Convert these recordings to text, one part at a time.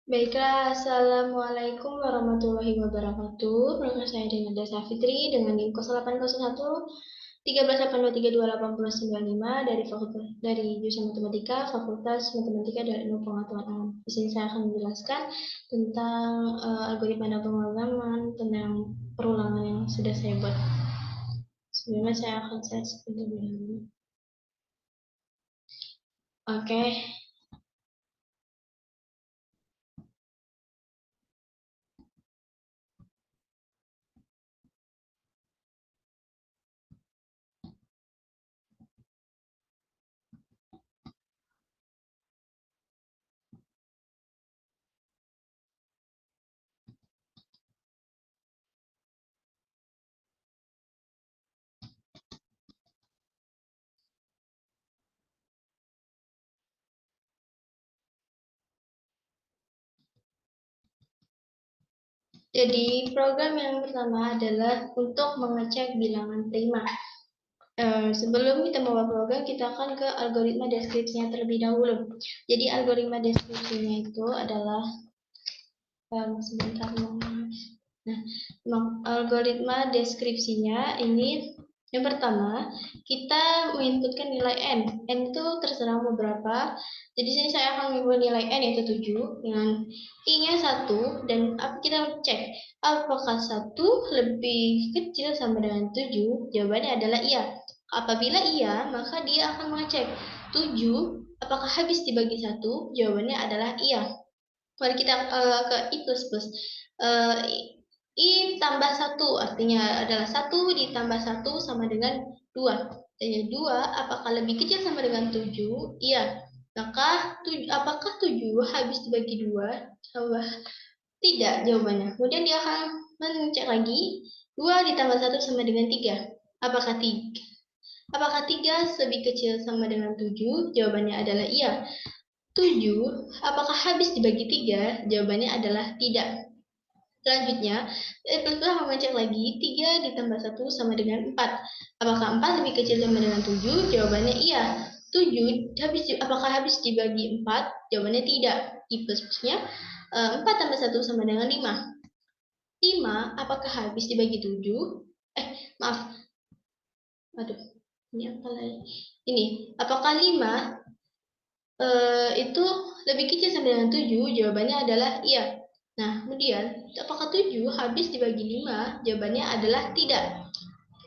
Baiklah, Assalamualaikum warahmatullahi wabarakatuh. Perkenalkan saya Dinda Safitri dengan NIM 0801 1382328095 dari jurusan Matematika, Fakultas Matematika dan Ilmu Pengetahuan Alam. Di sini saya akan menjelaskan tentang algoritma dan pemrograman, tentang perulangan yang sudah saya buat. Sebelumnya saya akan seperti dulu. Oke. Jadi, program yang pertama adalah untuk mengecek bilangan prima. Sebelum kita membuat program, kita akan ke algoritma deskripsinya terlebih dahulu. Jadi, algoritma deskripsinya itu adalah sebentar. Nah, algoritma deskripsinya ini yang pertama, kita menginputkan nilai n. N itu terserah mau berapa. Jadi sini saya akan menginput nilai n yaitu 7 dengan i-nya 1 dan kita cek apakah 1 lebih kecil sama dengan 7? Jawabannya adalah iya. Apabila iya, maka dia akan mengecek 7 apakah habis dibagi 1? Jawabannya adalah iya. Mari kita ke i plus plus. I tambah 1 artinya adalah 1 ditambah 1 sama dengan 2. Jadi 2 apakah lebih kecil sama dengan 7? Iya. Maka apakah 7 habis dibagi 2? Tidak jawabannya. Kemudian dia akan mencek lagi 2 ditambah 1 sama dengan 3. Apakah 3? Apakah 3 lebih kecil sama dengan 7? Jawabannya adalah iya. 7 apakah habis dibagi 3? Jawabannya adalah tidak. Selanjutnya, plus mengecek lagi 3 ditambah 1 sama dengan 4. Apakah 4 lebih kecil sama dengan 7? Jawabannya iya. 7 apakah habis dibagi 4? Jawabannya tidak. I plus plusnya 4 tambah 1 sama dengan 5. 5 apakah habis dibagi 7? Maaf. Aduh, ini apa lagi? Ini, apakah 5 itu lebih kecil sama dengan 7? Jawabannya adalah iya. Nah, kemudian apakah 7 habis dibagi 5? Jawabannya adalah tidak.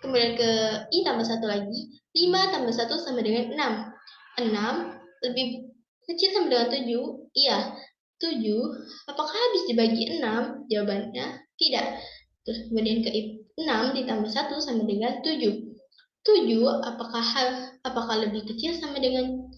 Kemudian ke i tambah 1 lagi. 5 tambah 1 sama dengan 6. 6 lebih kecil sama dengan 7? Iya. 7 apakah habis dibagi 6? Jawabannya tidak. Terus kemudian ke i 6 ditambah 1 sama dengan 7. 7 apakah lebih kecil sama dengan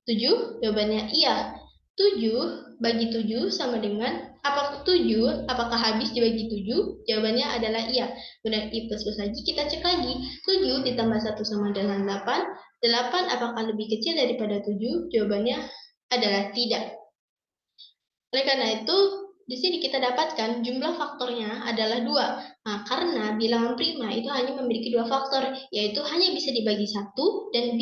7? Jawabannya iya. 7 bagi 7 sama dengan apakah 7 apakah habis dibagi 7? Jawabannya adalah iya. Kemudian i plus plus lagi kita cek lagi. 7 ditambah 1 sama dengan 8. 8 apakah lebih kecil daripada 7? Jawabannya adalah tidak. Oleh karena itu, di sini kita dapatkan jumlah faktornya adalah 2. Nah, karena bilangan prima itu hanya memiliki 2 faktor, yaitu hanya bisa dibagi 1 dan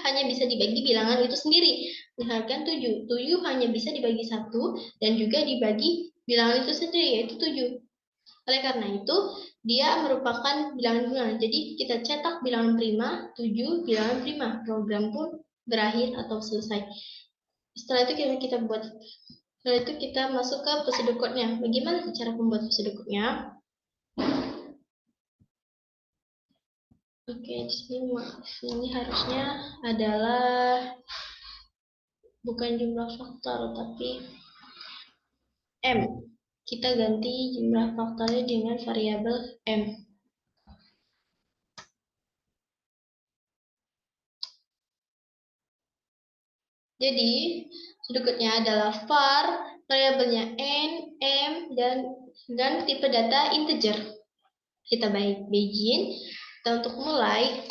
hanya bisa dibagi bilangan itu sendiri. Misalkan 7. 7 hanya bisa dibagi 1 dan juga dibagi bilangan itu sendiri, yaitu 7. Oleh karena itu, dia merupakan bilangan. Jadi, kita cetak bilangan prima, 7 bilangan prima. Program pun berakhir atau selesai. Setelah itu kita buat. Setelah itu kita masuk ke procedure code-nya. Bagaimana cara membuat procedure code-nya? Oke, di sini harusnya adalah bukan jumlah faktor, tapi M. Kita ganti jumlah faktornya dengan variabel M. Jadi, berikutnya adalah var, variabelnya N, M, dan tipe data integer. Kita begin. Kita untuk mulai.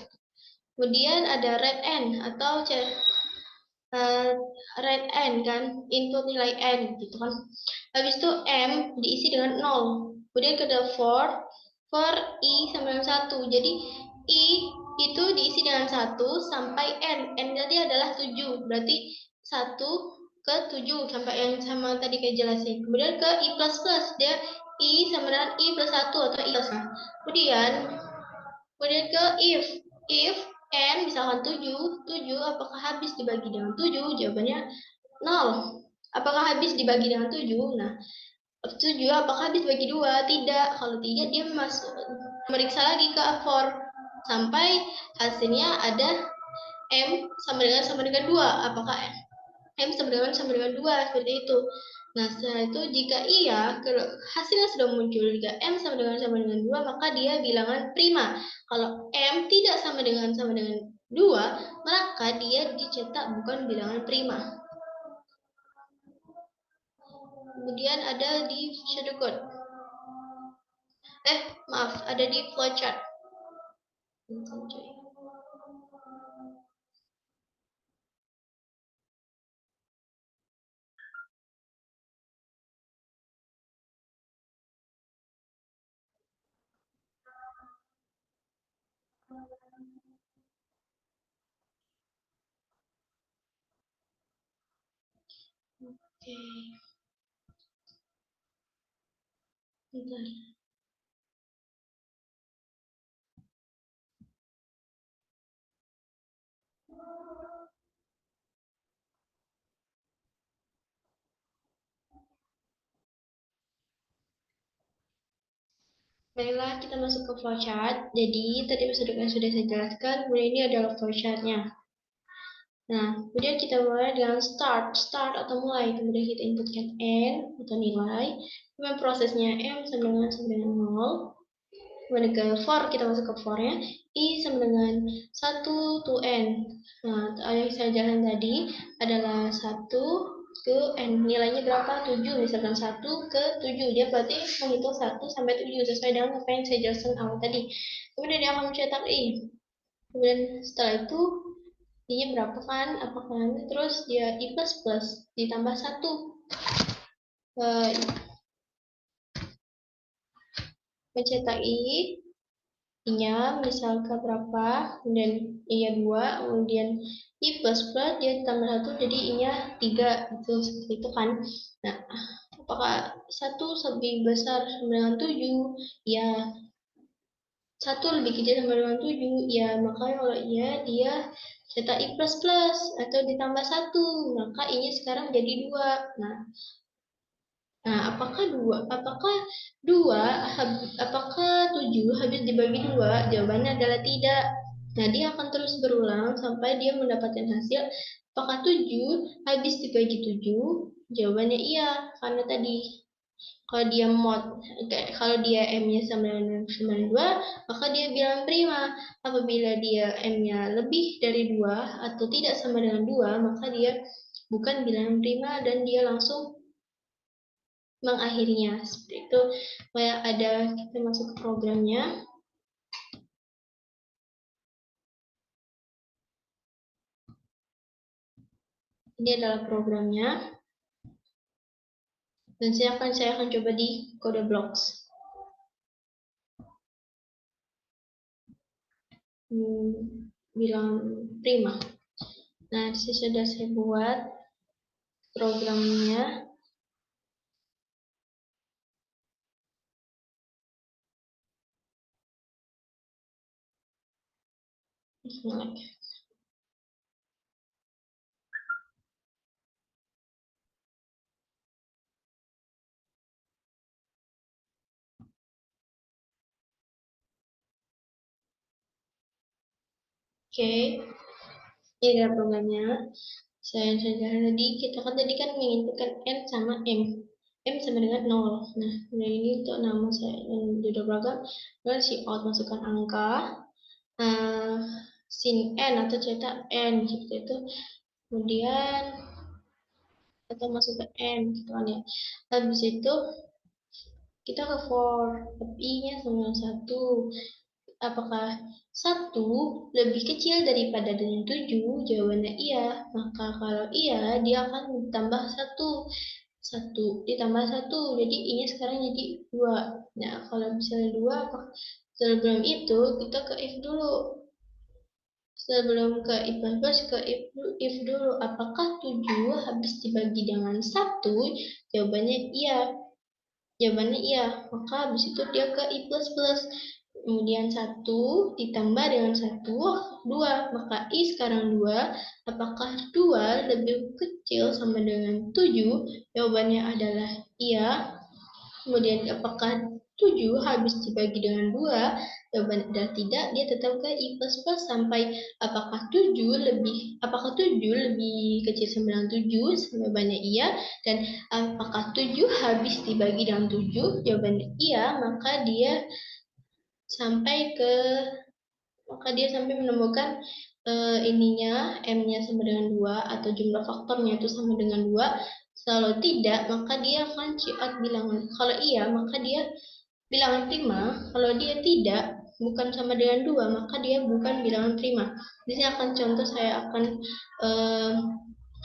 Kemudian ada read n atau read n kan, input nilai n gitu kan. Habis itu m diisi dengan 0. Kemudian ada for i sama dengan 1. Jadi i itu diisi dengan 1 sampai n. N tadi adalah 7. Berarti 1 ke 7 sampai yang sama tadi kayak jelasin. Kemudian ke I plus plus, dia I sama dengan I plus 1 atau I plus 1. Kemudian ke if n misalkan 7 apakah habis dibagi dengan 7? Jawabannya 0. Apakah habis dibagi dengan 7? Nah, 7 apakah habis bagi 2? Tidak. Kalau tidak, dia masuk meriksa lagi ke for sampai hasilnya ada M sama dengan 2. Apakah M sama dengan 2? Seperti itu. Nah, setelah itu jika iya, kalau hasilnya sudah muncul, jika M sama dengan 2, maka dia bilangan prima. Kalau M tidak sama dengan 2, maka dia dicetak bukan bilangan prima. Kemudian ada di shadow code. Maaf, ada di flowchart. Oke. Bentar. Baiklah, kita masuk ke flowchart. Jadi, tadi sudah saya jelaskan, kemudian ini adalah flowchartnya. Nah, kemudian kita mulai dengan start atau mulai. Kemudian kita inputkan n atau nilai. Kemudian prosesnya m sama dengan 0. Kemudian ke for, kita masuk ke for-nya. I sama dengan 1 to n. Nah, yang saya jalan tadi adalah 1 ke n. Nilainya berapa? 7. Misalkan 1 ke 7. Dia berarti menghitung 1 sampai 7 sesuai dengan apa yang saya jelaskan awal tadi. Kemudian dia akan mencetak I. Kemudian setelah itu I-nya berapa kan? Apakah nanti terus dia I plus plus ditambah 1. Mencetak I-nya misalkan berapa, kemudian I-nya 2, kemudian I plus plus dia tambah 1, jadi I-nya 3, itu seperti itu kan. Nah, apakah 1 lebih besar sama dengan 7? Ya, 1 lebih kecil sama dengan 7. Ya, maka kalau iya, dia cetak I plus plus atau ditambah 1, maka I-nya sekarang jadi 2. Nah, apakah 7 habis dibagi 2? Jawabannya adalah tidak. Nah, dia akan terus berulang sampai dia mendapatkan hasil. Apakah 7 habis dibagi 7? Jawabannya iya, karena tadi kalau dia kalau dia M-nya sama dengan 2, maka dia bilang prima. Apabila dia M-nya lebih dari 2 atau tidak sama dengan 2, maka dia bukan bilangan prima dan dia langsung mengakhirinya. Seperti itu. Kayak ada, kita masuk ke programnya. Ini adalah programnya. Dan saya akan coba di kode blocks. Bilang prima. Nah, di sini sudah saya buat programnya. Oke, ini adalah programnya. Saya tadi, kita kan tadi kan menginputkan N sama M. M sama dengan 0. Nah, ini untuk nama saya yang judul program. Lalu si out masukkan angka. Sin N atau cetak N seperti itu. Kemudian kita masukkan N gitu kan ya. Habis itu kita ke for I-nya sama 1. Apakah 1 lebih kecil daripada dengan 7? Jawabannya iya. Maka kalau iya, dia akan ditambah 1. 1 ditambah 1. Jadi I-nya sekarang jadi 2. Nah, kalau misalnya 2, sebelum itu kita ke if dulu. Sebelum ke if plus ke if dulu. Apakah 7 habis dibagi dengan 1? Jawabannya iya. Jawabannya iya. Maka habis itu dia ke i plus plus. Kemudian 1 ditambah dengan 1, 2. Maka i sekarang 2. Apakah 2 lebih kecil sama dengan 7? Jawabannya adalah iya. Kemudian apakah 7 habis dibagi dengan 2? Jawaban adalah tidak, dia tetap ke i plus plus sampai apakah 7 lebih kecil sama dengan 7? Jawabannya iya. Dan apakah 7 habis dibagi dengan 7? Jawabannya iya, sampai ke dia sampai menemukan ininya m-nya sama dengan 2 atau jumlah faktornya itu sama dengan 2. Kalau tidak, maka dia akan out bilangan. Kalau iya, maka dia bilangan prima. Kalau dia tidak, bukan sama dengan 2, maka dia bukan bilangan prima. Di sini akan contoh, saya akan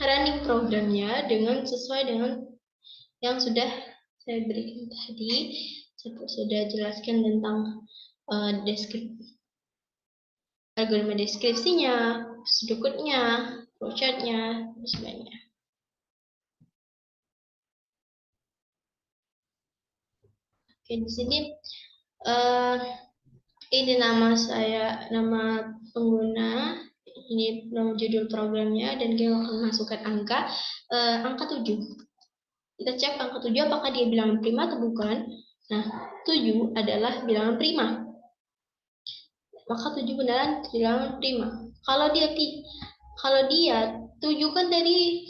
running programnya dengan sesuai dengan yang sudah saya berikan tadi. Saya sudah jelaskan tentang algoritma deskripsinya, strukturnya, flowchartnya, dan sebagainya. Oke, di sini ini nama pengguna, ini nama judul programnya, dan kita akan masukkan angka 7. Kita cek angka 7 apakah dia bilangan prima atau bukan. Nah, 7 adalah bilangan prima. Maka 7 beneran bilangan prima. Kalau dia 7 kan tadi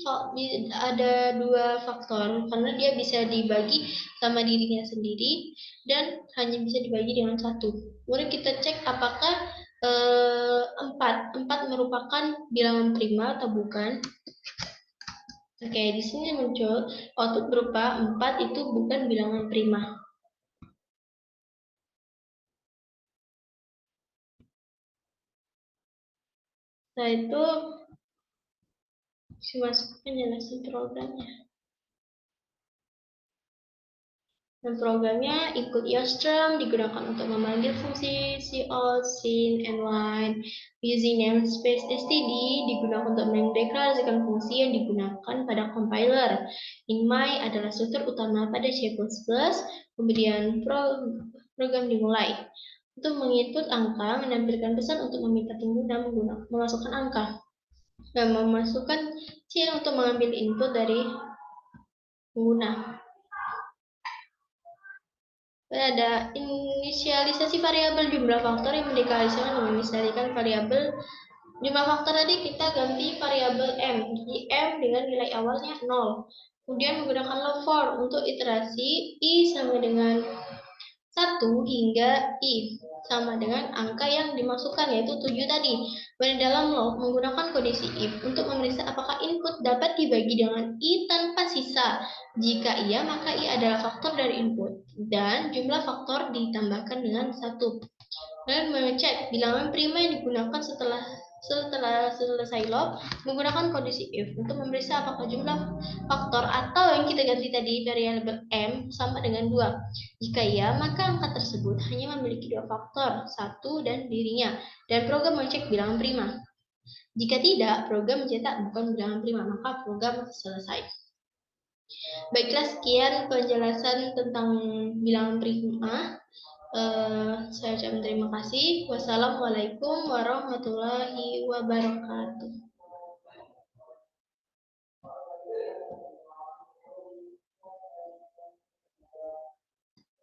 ada 2 faktor, karena dia bisa dibagi sama dirinya sendiri dan hanya bisa dibagi dengan 1. Kemudian kita cek apakah 4 merupakan bilangan prima atau bukan. Oke, di sini muncul output berupa 4 itu bukan bilangan prima. Setelah itu masuk penjelasan programnya. Dan programnya include eostrum digunakan untuk memanggil fungsi cout, scene, and line. Using namespace std digunakan untuk mendeklarasikan fungsi yang digunakan pada compiler. In my adalah struktur utama pada C++. Kemudian program dimulai. Untuk menginput angka, menampilkan pesan untuk meminta pengguna memasukkan angka. Dan memasukkan C untuk mengambil input dari pengguna. Ada inisialisasi variabel jumlah faktor yang mendeklarasikan dengan menginisialisasikan variabel jumlah faktor tadi kita ganti variabel m. Jadi m dengan nilai awalnya 0. Kemudian menggunakan log for untuk iterasi i sama dengan 1 hingga i sama dengan angka yang dimasukkan, yaitu 7 tadi. Pada dalam log menggunakan kondisi if untuk memeriksa apakah input dapat dibagi dengan i tanpa sisa. Jika iya, maka i adalah faktor dari input dan jumlah faktor ditambahkan dengan 1. Dan mengecek bilangan prima yang digunakan setelah selesai log menggunakan kondisi if untuk memeriksa apakah jumlah faktor atau yang kita ganti tadi variabel m sama dengan 2. Jika iya, maka angka tersebut hanya memiliki 2 faktor, 1 dan dirinya, dan program mengecek bilangan prima. Jika tidak, program mencetak bukan bilangan prima, maka program selesai. Baiklah, sekian penjelasan tentang bilangan prima. Saya ucapkan terima kasih. Wassalamualaikum warahmatullahi wabarakatuh.